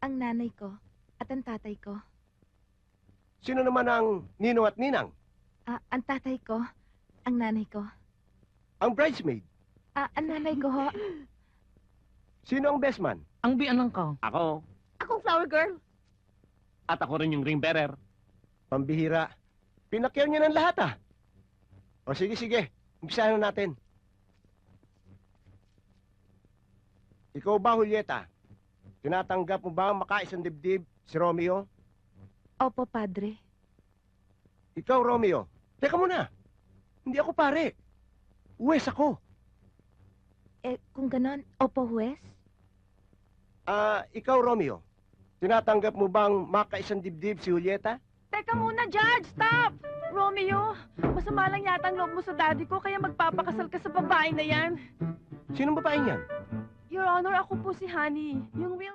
Ang nanay ko at ang tatay ko. Sino naman ang ninong at ninang? Ang tatay ko, ang nanay ko. Ang bridesmaid? Ang nanay ko ho. Sino ang best man? Ang bianang ka. Ako. Akong flower girl. At ako rin yung ring bearer. Pambihira. Pinakyaw niya ng lahat, ah. O sige, sige. Umpisahan na natin. Ikaw ba, Julieta? Tinatanggap mo ba ang makaisang dibdib si Romeo? Opo, padre. Ikaw, Romeo. Teka muna. Hindi ako pare. Uwes ako. Kung ganon, opo, huwes? Ikaw, Romeo. Tinatanggap mo bang makaisang dibdib si Julieta? Teka muna, Judge! Stop! Romeo, masama lang yata ang loob mo sa daddy ko, kaya magpapakasal ka sa babae na yan. Sinong babaeng yan? Your Honor, ako po si Honey, yung real...